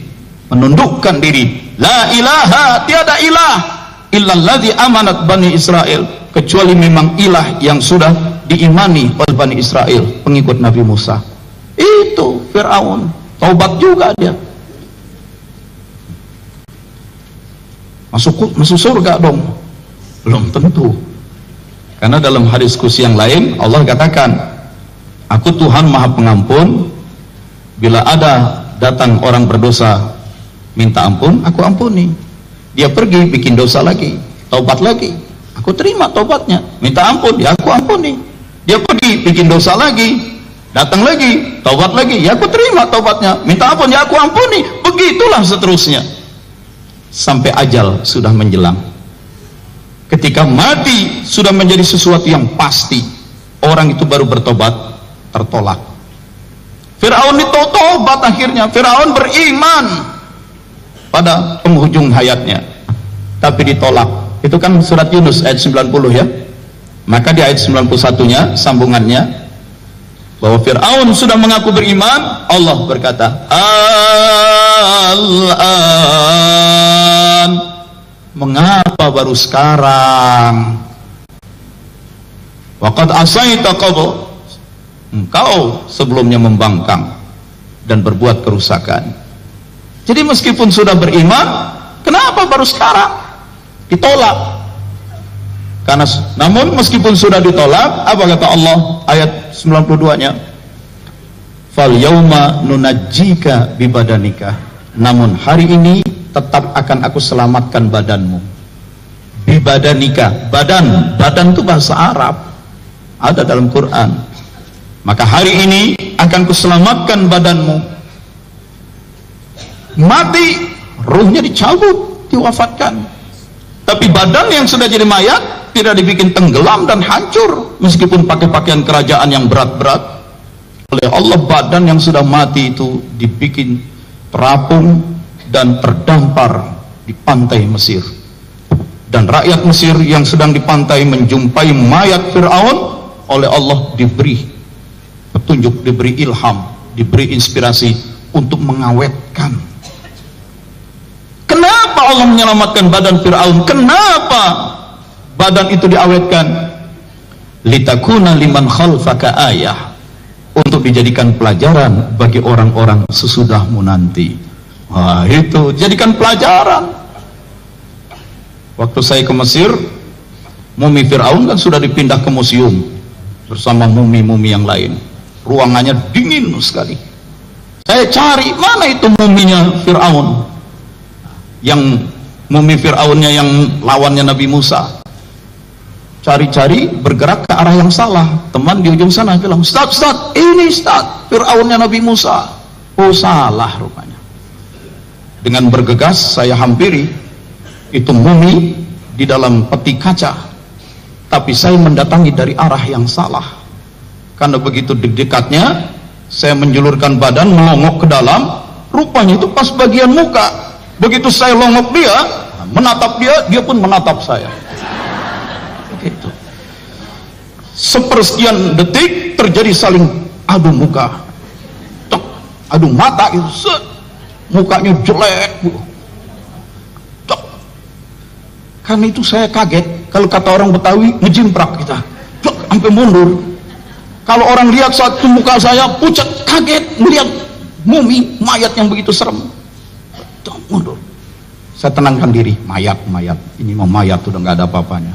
menundukkan diri. La ilaha, tiada ilah illalladzi amanat Bani Israel, kecuali memang ilah yang sudah diimani oleh Bani Israel, pengikut Nabi Musa. Itu Fir'aun, taubat juga dia, masuk surga dong? Belum tentu, karena dalam hadis qudsi yang lain Allah katakan, aku Tuhan Maha Pengampun, bila ada datang orang berdosa minta ampun, aku ampuni. Dia pergi bikin dosa lagi, taubat lagi, aku terima taubatnya. Minta ampun, ya aku ampuni. Dia pergi bikin dosa lagi, datang lagi, taubat lagi, ya aku terima taubatnya. Minta ampun, ya aku ampuni. Begitulah seterusnya sampai ajal sudah menjelang. Ketika mati sudah menjadi sesuatu yang pasti, orang itu baru bertobat, tertolak. Fir'aun itu tobat akhirnya. Fir'aun beriman pada penghujung hayatnya, tapi ditolak. Itu kan surat Yunus ayat 90 ya. Maka di ayat 91-nya sambungannya, bahwa Fir'aun sudah mengaku beriman. Allah berkata, Al-an, mengapa baru sekarang? Waqad asaita qabl, engkau sebelumnya membangkang dan berbuat kerusakan. Jadi meskipun sudah beriman, kenapa baru sekarang ditolak? Karena namun meskipun sudah ditolak, apa kata Allah ayat 92-nya? Fal yauma nunajjika bibadanika, namun hari ini tetap akan aku selamatkan badanmu. Bibadanika, badan itu bahasa Arab, ada dalam Quran. Maka hari ini akan kuselamatkan badanmu. Mati, ruhnya dicabut, diwafatkan. Tapi badan yang sudah jadi mayat tidak dibikin tenggelam dan hancur, meskipun pakai pakaian kerajaan yang berat-berat. Oleh Allah, badan yang sudah mati itu dibikin terapung dan terdampar di pantai Mesir. Dan rakyat Mesir yang sedang di pantai menjumpai mayat Fir'aun, oleh Allah diberi petunjuk, diberi ilham, diberi inspirasi untuk mengawetkan. Kenapa Allah menyelamatkan badan Fir'aun? Kenapa badan itu diawetkan? Litakuna liman khalfaka ayah, untuk dijadikan pelajaran bagi orang-orang sesudahmu nanti. Wah, itu jadikan pelajaran. Waktu saya ke Mesir, mumi Fir'aun kan sudah dipindah ke museum bersama mumi-mumi yang lain. Ruangannya dingin sekali. Saya cari, mana itu muminya Fir'aun, yang mumi Fir'aunnya yang lawannya Nabi Musa. Cari-cari, bergerak ke arah yang salah. Teman di ujung sana bilang, Ustaz, ini Ustaz, Fir'aunnya Nabi Musa. Oh, salah rupanya. Dengan bergegas saya hampiri, itu mumi di dalam peti kaca, tapi saya mendatangi dari arah yang salah. Karena begitu dekatnya, saya menjulurkan badan, melongok ke dalam. Rupanya itu pas bagian muka. Begitu saya longok dia, menatap dia pun menatap saya. Begitu. Sepersekian detik terjadi saling adu muka, adu mata gitu. Mukanya jelek. Karena itu saya kaget. Kalau kata orang Betawi, ngejimprak kita, sampai mundur. Kalau orang lihat satu muka saya pucat, kaget melihat mumi mayat yang begitu serem, mundur. Saya tenangkan diri, mayat, ini mah mayat, udah nggak ada apa-apanya.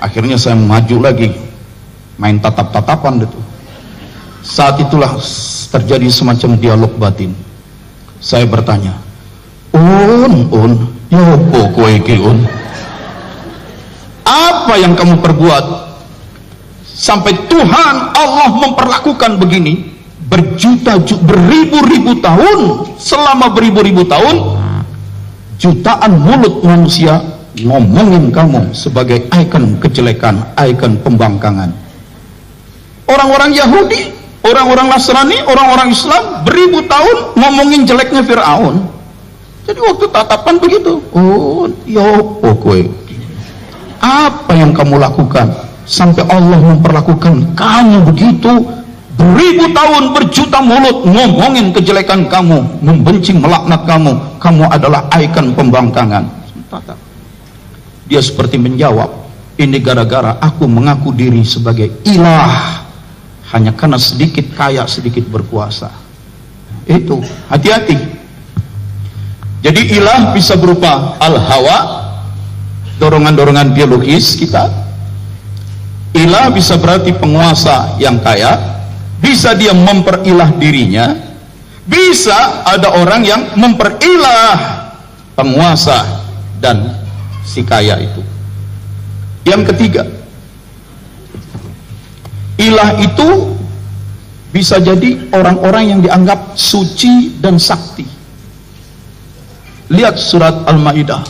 Akhirnya saya maju lagi, main tatap-tatapan itu. Saat itulah terjadi semacam dialog batin. Saya bertanya, yopo kowe iki Un? Apa yang kamu perbuat sampai Tuhan Allah memperlakukan begini? Beribu-ribu tahun, selama beribu-ribu tahun, jutaan mulut manusia ngomongin kamu sebagai ikon kejelekan, ikon pembangkangan. Orang-orang Yahudi, orang-orang Nasrani, orang-orang Islam beribu tahun ngomongin jeleknya Fir'aun. Jadi waktu tatapan begitu, yopo kowe, apa yang kamu lakukan sampai Allah memperlakukan kamu begitu? Beribu tahun, berjuta mulut ngomongin kejelekan kamu, membenci, melaknat kamu. Kamu adalah ikon pembangkangan. Dia seperti menjawab, ini gara-gara aku mengaku diri sebagai ilah hanya karena sedikit kaya, sedikit berkuasa. Itu, hati-hati. Jadi ilah bisa berupa al-hawa, dorongan-dorongan biologis kita. Ilah bisa berarti penguasa yang kaya. Bisa dia memperilah dirinya, bisa ada orang yang memperilah penguasa dan si kaya itu. Yang ketiga, ilah itu bisa jadi orang-orang yang dianggap suci dan sakti. Lihat surat Al-Maidah.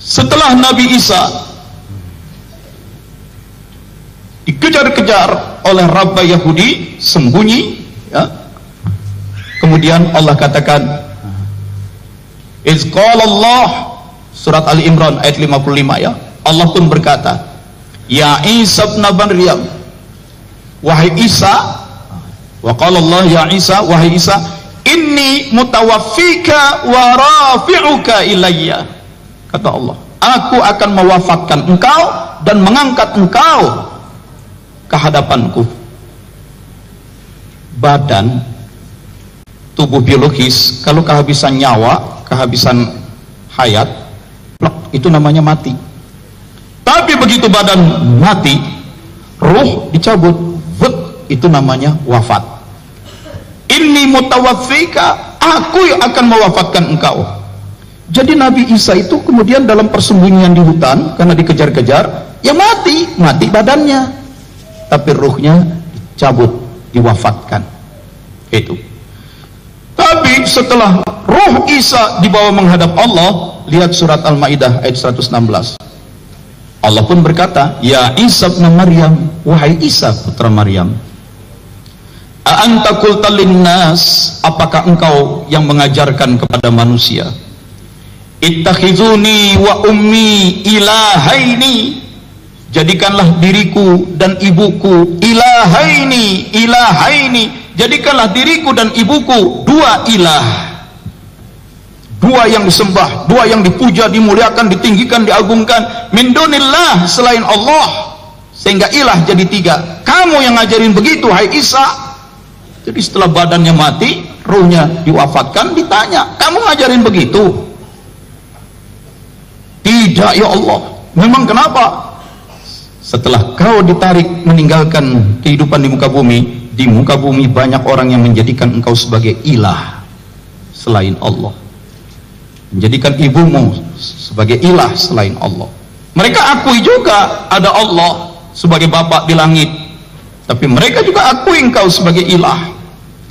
Setelah Nabi Isa dikejar-kejar oleh Rabbah Yahudi, sembunyi ya. Kemudian Allah katakan, Iz qala Allah, surat Ali Imran ayat 55 ya. Allah pun berkata, ya Isa ibn Maryam, wahai Isa, wa qala Allah ya Isa, wahai Isa, inni mutawaffika wa rafi'uka ilayya. Kata Allah, aku akan mewafatkan engkau dan mengangkat engkau ke hadapanku. Badan, tubuh biologis, kalau kehabisan nyawa, kehabisan hayat, itu namanya mati. Tapi begitu badan mati, ruh dicabut, itu namanya wafat. Inni mutawaffika, aku yang akan mewafatkan engkau. Jadi Nabi Isa itu kemudian dalam persembunyian di hutan karena dikejar-kejar, ya mati badannya, tapi ruhnya dicabut, diwafatkan. Itu. Tapi setelah ruh Isa dibawa menghadap Allah, lihat surat Al-Maidah ayat 116. Allah pun berkata, ya Isa ibn Maryam, wahai Isa putra Maryam, a anta qulta linnas, apakah engkau yang mengajarkan kepada manusia, ittakhizuni wa ummi ilahaini, jadikanlah diriku dan ibuku ilahaini, jadikanlah diriku dan ibuku dua ilah, dua yang disembah, dua yang dipuja, dimuliakan, ditinggikan, diagungkan, min dunillah, selain Allah, sehingga ilah jadi tiga. Kamu yang ngajarin begitu, hai Isa. Jadi setelah badannya mati, ruhnya diwafatkan, ditanya, kamu ngajarin begitu? Tidak ya Allah. Memang kenapa? Setelah kau ditarik meninggalkan kehidupan di muka bumi banyak orang yang menjadikan engkau sebagai ilah selain Allah, menjadikan ibumu sebagai ilah selain Allah. Mereka akui juga ada Allah sebagai Bapa di langit, tapi mereka juga akui engkau sebagai ilah,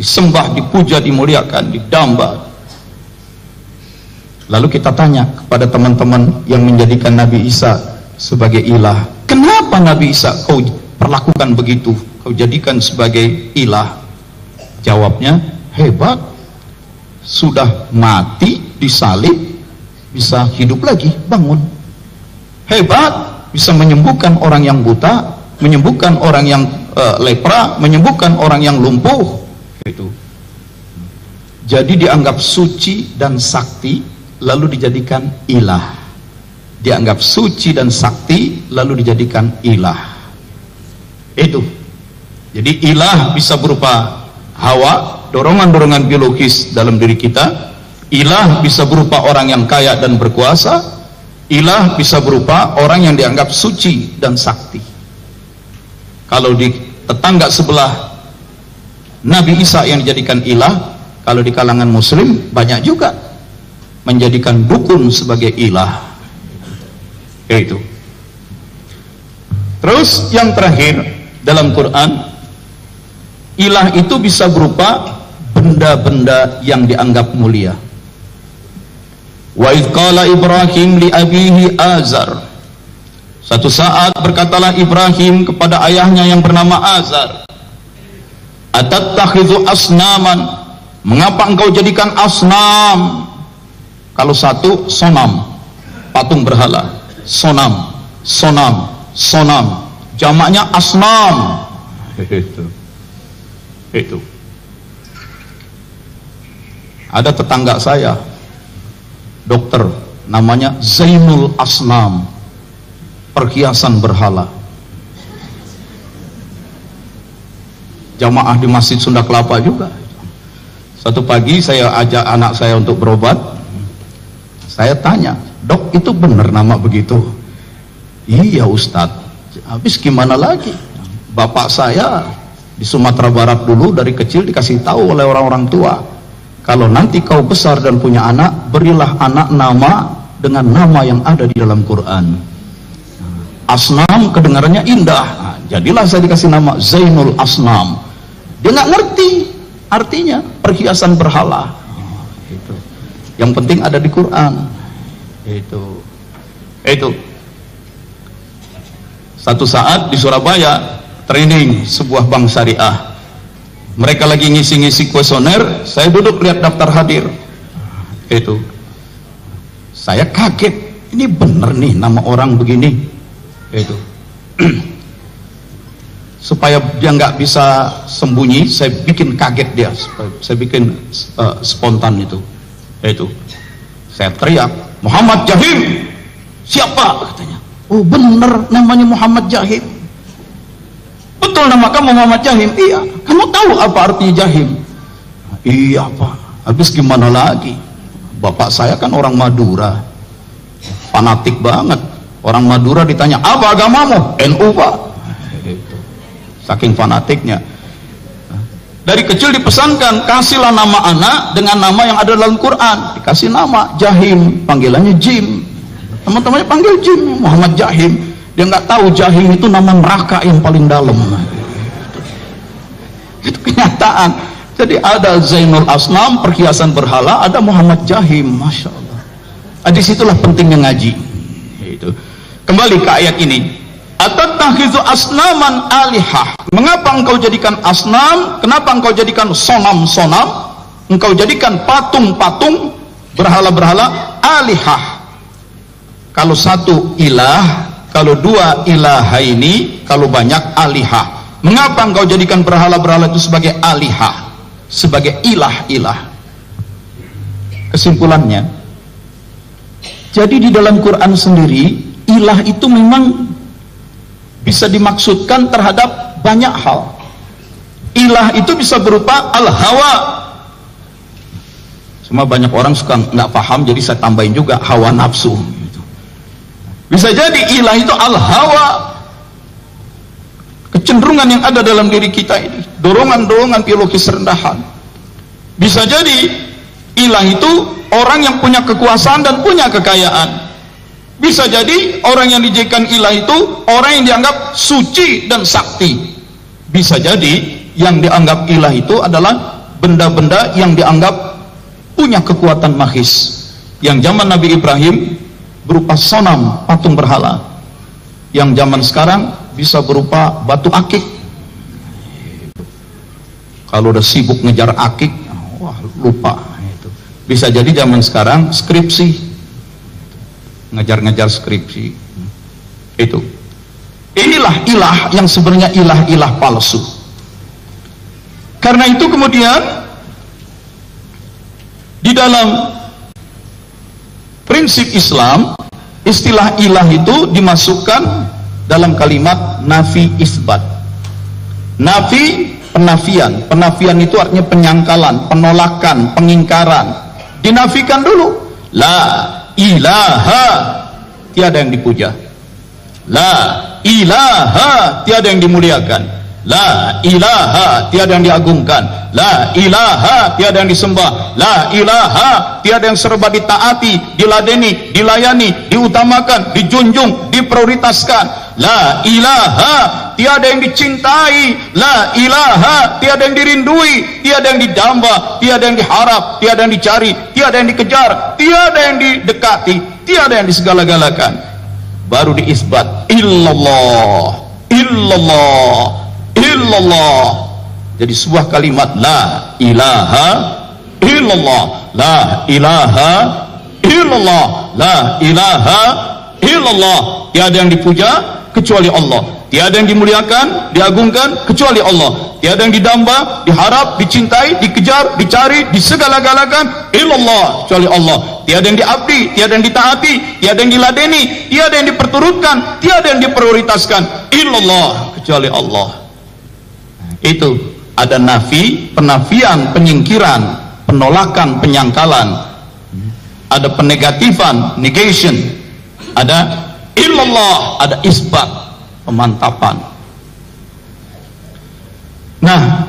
disembah, dipuja, dimuliakan, didamba. Lalu kita tanya kepada teman-teman yang menjadikan Nabi Isa sebagai ilah, kenapa Nabi Isa kau perlakukan begitu, kau jadikan sebagai ilah? Jawabnya, hebat, sudah mati disalib bisa hidup lagi, bangun. Hebat, bisa menyembuhkan orang yang buta, menyembuhkan orang yang lepra, menyembuhkan orang yang lumpuh. Itu. Jadi dianggap suci dan sakti, lalu dijadikan ilah. Dianggap suci dan sakti, lalu dijadikan ilah. Itu. Jadi ilah bisa berupa hawa, dorongan-dorongan biologis dalam diri kita. Ilah bisa berupa orang yang kaya dan berkuasa. Ilah bisa berupa orang yang dianggap suci dan sakti. Kalau di tetangga sebelah Nabi Isa yang dijadikan ilah, kalau di kalangan muslim banyak juga menjadikan dukun sebagai ilah. Itu. Terus yang terakhir dalam Quran, ilah itu bisa berupa benda-benda yang dianggap mulia. Wa idz qala Ibrahim li abihi Azar, satu saat berkatalah Ibrahim kepada ayahnya yang bernama Azar, atattakhidhu asnaman, mengapa engkau jadikan asnam? Kalau satu sonam, patung berhala, sonam, jamaknya asnam. Itu. Ada tetangga saya, dokter, namanya Zainul Asnam, perhiasan berhala. Jamaah di Masjid Sunda Kelapa juga. Satu pagi saya ajak anak saya untuk berobat. Saya tanya, dok, itu benar nama begitu? Iya Ustadz. Habis gimana lagi? Bapak saya di Sumatera Barat dulu dari kecil dikasih tahu oleh orang-orang tua, kalau nanti kau besar dan punya anak, berilah anak nama dengan nama yang ada di dalam Quran. Asnam kedengarannya indah, nah, jadilah saya dikasih nama Zainul Asnam. Dia nggak ngerti artinya perhiasan berhala. Itu. Yang penting ada di Quran. Itu. Satu saat di Surabaya training sebuah bank syariah. Mereka lagi ngisi-ngisi kuesioner, saya duduk lihat daftar hadir. Itu. Saya kaget, ini bener nih nama orang begini. Itu supaya dia nggak bisa sembunyi, saya bikin kaget dia, saya bikin spontan itu. Saya teriak, Muhammad Jahim. Siapa? Katanya. Oh bener, namanya Muhammad Jahim. Betul nama kamu Muhammad Jahim? Iya. Kamu tahu apa artinya Jahim? Iya Pak. Habis gimana lagi? Bapak saya kan orang Madura, fanatik banget. Orang Madura ditanya, apa agamamu? NU Pak. Saking fanatiknya. Dari kecil dipesankan, kasihlah nama anak dengan nama yang ada dalam Quran. Dikasih nama Jahim, panggilannya Jim. Teman-temannya panggil Jim, Muhammad Jahim. Dia nggak tahu Jahim itu nama neraka yang paling dalam. Itu kenyataan. Jadi ada Zainul Asnam, perhiasan berhala, ada Muhammad Jahim. Masya Allah. Disitulah pentingnya ngaji. Itu. Kembali ke ayat ini. Atattakhidhu asnaman alihah. Mengapa engkau jadikan asnam? Kenapa engkau jadikan sonam-sonam? Engkau jadikan patung-patung, berhala-berhala alihah. Kalau satu ilah, kalau dua ilahaini, kalau banyak alihah. Mengapa engkau jadikan berhala-berhala itu sebagai alihah, sebagai ilah-ilah? Kesimpulannya, jadi di dalam Quran sendiri, ilah itu memang bisa dimaksudkan terhadap banyak hal. Ilah itu bisa berupa al-hawa. Cuma banyak orang suka nggak paham, jadi saya tambahin juga hawa nafsu. Bisa jadi ilah itu al-hawa, kecenderungan yang ada dalam diri kita ini, dorongan-dorongan biologis rendahan. Bisa jadi ilah itu orang yang punya kekuasaan dan punya kekayaan. Bisa jadi orang yang dijadikan ilah itu orang yang dianggap suci dan sakti. Bisa jadi yang dianggap ilah itu adalah benda-benda yang dianggap punya kekuatan magis. Yang zaman Nabi Ibrahim berupa sonam, patung berhala. Yang zaman sekarang bisa berupa batu akik. Kalau udah sibuk ngejar akik, wah lupa. Bisa jadi zaman sekarang skripsi, ngejar-ngejar skripsi. Itu inilah ilah yang sebenarnya ilah-ilah palsu. Karena itu kemudian di dalam prinsip Islam, istilah ilah itu dimasukkan dalam kalimat nafi isbat. Nafi, penafian. Penafian itu artinya penyangkalan, penolakan, pengingkaran. Dinafikan dulu. La ilaha, tiada yang dipuja. La ilaha, tiada yang dimuliakan. La ilaha, tiada yang diagungkan. La ilaha, tiada yang disembah. La ilaha, tiada yang serba ditaati, diladeni, dilayani, diutamakan, dijunjung, diprioritaskan. La ilaha, tiada yang dicintai. La ilaha, tiada yang dirindui, tiada yang didamba, tiada yang diharap, tiada yang dicari, tiada yang dikejar, tiada yang didekati, tiada yang disegala-galakan. Baru diisbat illallah, illallah, illallah. Jadi sebuah kalimat la ilaha illallah, la ilaha illallah, la ilaha illallah. Tiada yang dipuja kecuali Allah, tiada yang dimuliakan, diagungkan kecuali Allah, tiada yang didamba, diharap, dicintai, dikejar, dicari, disegala-galakan illallah, kecuali Allah. Tiada yang diabdi, tiada yang ditaati, tiada yang diladeni, tiada yang diperturutkan, tiada yang diprioritaskan illallah, kecuali Allah. Itu ada nafi, penafian, penyingkiran, penolakan, penyangkalan. Ada penegatifan, negation. Ada illallah, ada isbat, pemantapan. Nah,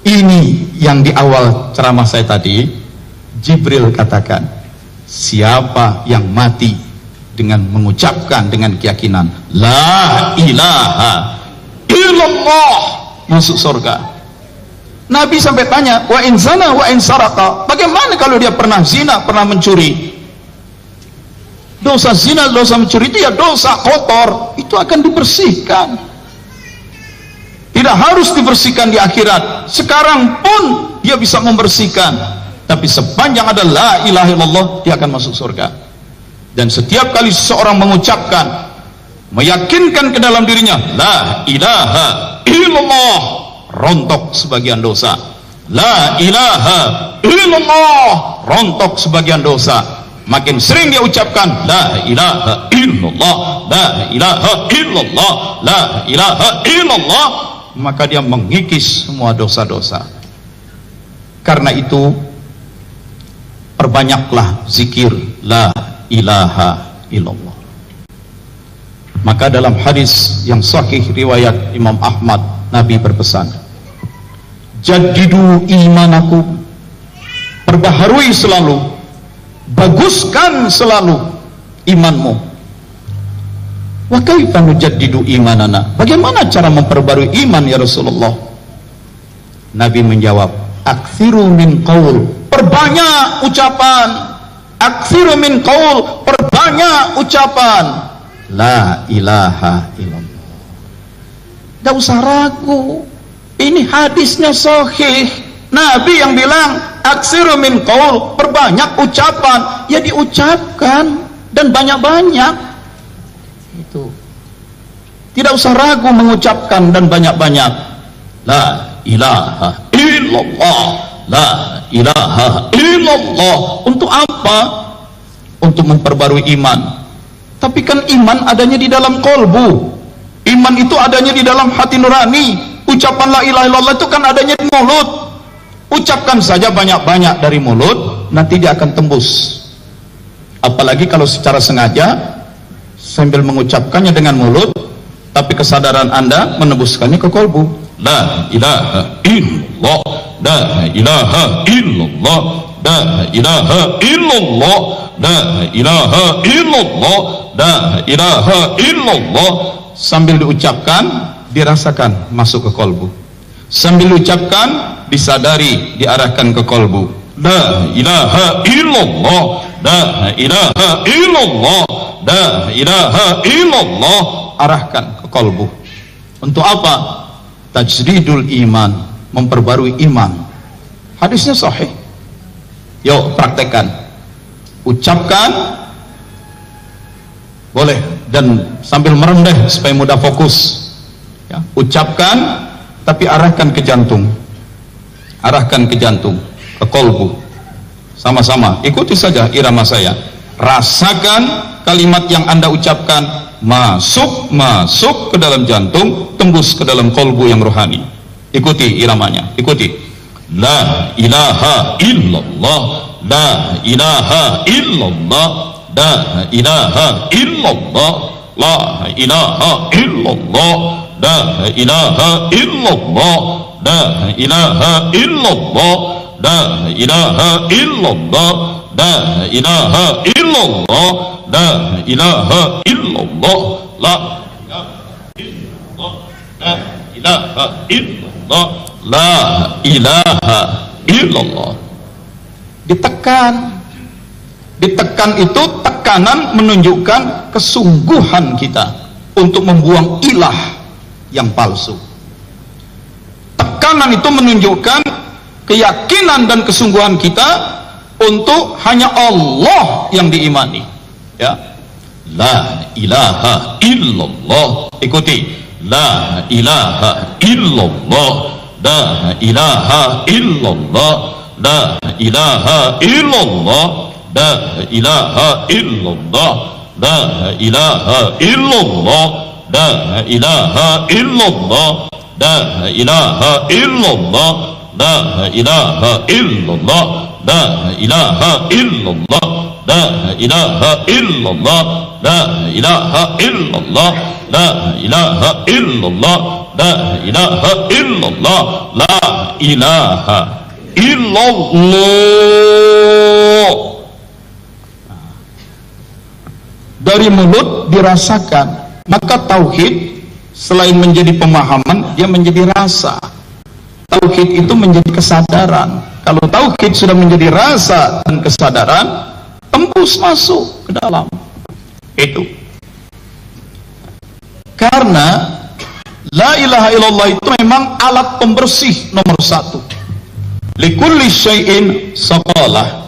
ini yang di awal ceramah saya tadi, Jibril katakan, siapa yang mati dengan mengucapkan dengan keyakinan la ilaha illallah, masuk surga. Nabi sampai tanya, wa in zana wa in saraka, bagaimana kalau dia pernah zina, pernah mencuri? Dosa zina, dosa mencuri itu ya dosa kotor, itu akan dibersihkan. Tidak harus dibersihkan di akhirat, sekarang pun dia bisa membersihkan. Tapi sepanjang ada la ilaha illallah, dia akan masuk surga. Dan setiap kali seseorang mengucapkan, meyakinkan ke dalam dirinya la ilaha illallah, rontok sebagian dosa. La ilaha illallah, rontok sebagian dosa. Makin sering dia ucapkan la ilaha illallah, la ilaha illallah, la ilaha illallah, maka dia mengikis semua dosa-dosa. Karena itu perbanyaklah zikir la ilaha illallah. Maka dalam hadis yang sahih riwayat Imam Ahmad, Nabi berpesan, jadidu imanakum, perbaharui selalu, baguskan selalu imanmu. Wa kaifa nujaddidu imanana, bagaimana cara memperbarui iman ya Rasulullah? Nabi menjawab, aktsiru min qaul, perbanyak ucapan. Aktsiru min qaul, perbanyak ucapan la ilaha illallah. Tidak usah ragu, ini hadisnya sahih. Nabi yang bilang aksiru min qaul, perbanyak ucapan, ya diucapkan dan banyak-banyak. Itu tidak usah ragu mengucapkan dan banyak-banyak la ilaha illallah, la ilaha illallah. Untuk apa? Untuk memperbarui iman. Tapi kan iman adanya di dalam kolbu, iman itu adanya di dalam hati nurani. Ucapan la ilaha illallah itu kan adanya di mulut. Ucapkan saja banyak-banyak dari mulut, nanti dia akan tembus. Apalagi kalau secara sengaja sambil mengucapkannya dengan mulut, tapi kesadaran Anda menembuskannya ke kolbu. La ilaha illallah, la ilaha illallah, la ilaha illallah, la ilaha illallah, la ilaha illallah. Sambil diucapkan, dirasakan masuk ke kolbu. Sambil diucapkan, disadari, diarahkan ke kolbu. La ilaha illallah, la ilaha illallah, la ilaha illallah, arahkan ke kolbu. Untuk apa? Tajdidul iman, memperbarui iman. Hadisnya sahih. Yuk praktekkan, ucapkan boleh, dan sambil merendah supaya mudah fokus ya. Ucapkan tapi arahkan ke jantung, arahkan ke jantung, ke kolbu. Sama-sama ikuti saja irama saya, rasakan kalimat yang Anda ucapkan masuk ke dalam jantung, tembus ke dalam kolbu yang rohani. Ikuti iramanya, ikuti. La ilaha illallah, la ilaha illallah, la ilaha illallah, la ilaha illallah, la ilaha illallah, la ilaha illallah, la ilaha illallah, la ilaha illallah, la ilaha illallah, la ilaha illallah, la ilaha illallah. Ditekan itu tekanan menunjukkan kesungguhan kita untuk membuang ilah yang palsu. Tekanan itu menunjukkan keyakinan dan kesungguhan kita untuk hanya Allah yang diimani ya. La ilaha illallah, ikuti. La ilaha illallah, la ilaha illallah, la ilaha illallah, la ilaha illallah, la ilaha illallah, la ilaha illallah, la ilaha illallah, la ilaha illallah, la ilaha illallah, la ilaha illallah, la ilaha illallah, la ilaha illallah, la ilaha illallah, la ilaha illallah. Dari mulut dirasakan, maka tauhid selain menjadi pemahaman, dia menjadi rasa. Tauhid itu menjadi kesadaran. Kalau tauhid sudah menjadi rasa dan kesadaran, tembus masuk ke dalam itu. Karena la ilaha illallah itu memang alat pembersih nomor satu. Likulli syai'in saqalah.